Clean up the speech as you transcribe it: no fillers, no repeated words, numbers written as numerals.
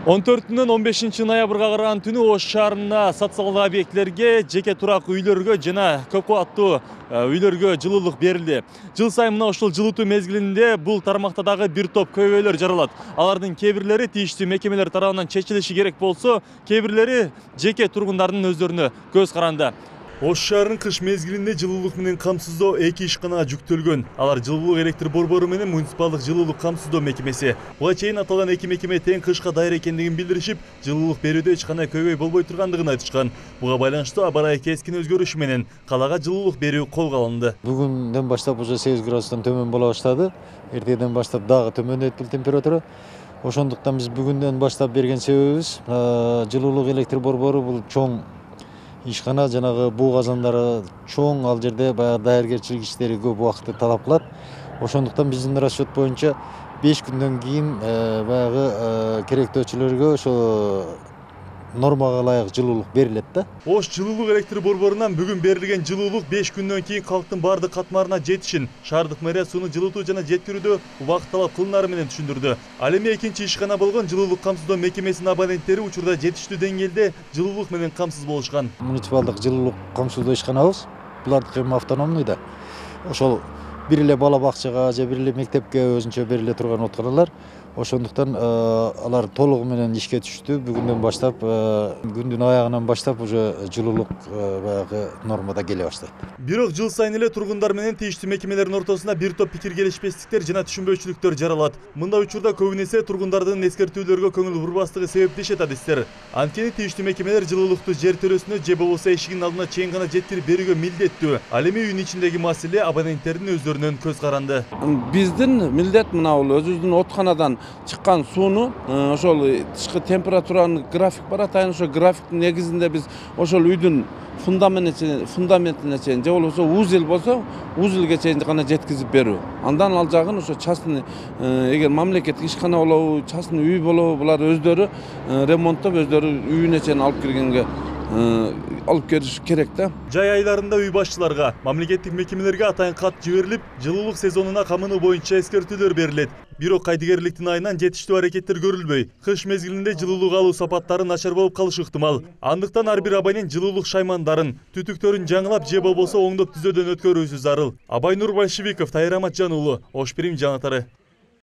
14-нөн 15-ноябрга караган түнү Ош шаарына социалдык объектилерге, жеке турак үйлөргө жана көп кабаттуу үйлөргө жылуулук берилди. Жыл сайын мына ушул жылытуу мезгилинде бул тармакта дагы бир топ көйгөйлөр жаралат. Алардын кээ бирлери тийиштүү мекемелер тарабынан чечилиши керек болсо, кээ бирлери жеке тургундардын өздөрүнө көз каранды. Ош шаарынын кыш мезгилинде жылуулук менен камсыздоо 2 ишканага жүктөлгөн. Алар жылуулук электр борбору менен муниципалдык жылуулук камсыздоо мекемеси. Буга чейин аталган эки мекеме тең кышка даяр экендигин билдиришип, жылуулук берүүдө эч кандай көйгөй болбой тургандыгын айтышкан. Буга байланыштуу аба ырайы кескин өзгөрүшү менен калаага жылуулук берүү колго алынды. Бүгүндөн баштап уже 8 градустан төмөн боло баштады. Эртеден баштап дагы төмөндөйт бул температура. Ошондуктан биз бүгүндөн баштап берген себебибиз жылуулук электр борбору бул чоң ишкана, жанагы буу казандары чоң, ал жерде баягы даяргерчилик иштери көп убакытты талап кылат. Ошондуктан биздин расчет боюнча 5 күндөн кийин баягы керектөөчүлөргө ошо нормага ылайык жылуулук берилет да. Ош жылуулук электр борборунан бүгүн берилген жылуулук 5 күндөн кийин калктын бардык катмарына жетишин шаардык мэрия сууну жылытуу жана жеткирүүдө убакыт талап кылынары менен түшүндүрдү. Ал эми экинчи ишкана болгон жылуулук камсыздоо мекемесинин абоненттери учурда жетиштүү деңгээлде жылуулук менен камсыз болушкан. Муниципалдык жылуулук камсыздоо ишканабыз. Булардыкы эми автономный да. Ошол бир эле бала бакчага же бир эле мектепке өзүнчө бериле турган отканалар. Ошондуктан алар толугу менен ишке түштү. Бүгүндөн баштап, күндүн аягынан баштап уже жылуулук баягы нормада келе баштайт. Бирок жыл сайын эле тургундар менен тийиштүү мекемелердин ортосунда бир топ пикир келишпестиктер жана түшүнбөчүлүктөр жаралат. Мындай учурда көбүн эсе тургундардын эскертүүлөргө көңүл бурбастыгы себеп дешет адистер. Анткени тийиштүү мекемелер жылуулукту жер төрөсүнө же болбосо эшигинин алдына чейин гана жеткирип берүүгө милдеттүү. Ал эми үйүнүн ичиндеги маселе абоненттердин өздөрүнөн көз каранды. Биздин милдет мына бул өзүбүздүн отканадан чыккан сууну ошол тышкы температуранын график бар атайын, ошо графиктин негизинде биз ошол үйдүн фундаментине чейин же болбосо узелге чейин гана жеткизип берүү. Андан ал жагын ошо частный эгер мамлекеттик ишкана болобу, частный үй болобу, булар өздөрү ремонттоп өздөрү үйүнө чейин алып киргенге алып келиш керек да. Жай айларында үй башчыларга, мамлекеттик мекемелерге атайын кат жиберилип, жылуулук сезонуна камынуу боюнча эскертүүлөр берилет. Бирок кайдыгерликтин айынан жетиштүү аракеттер көрүлбөй. Кыш мезгилинде жылуулук алуу сапаттары начар болуп калышы ыктымал. Андыктан ар бир абонент жылуулук шаймандарын, түтүктөрүн жаңылап же болбосо оңдоп түзөөдөн өткөрүүсү зарыл. Абайнур Большевиков, Тайыр Аматжан уулу, Ош Прим жаңылыктары.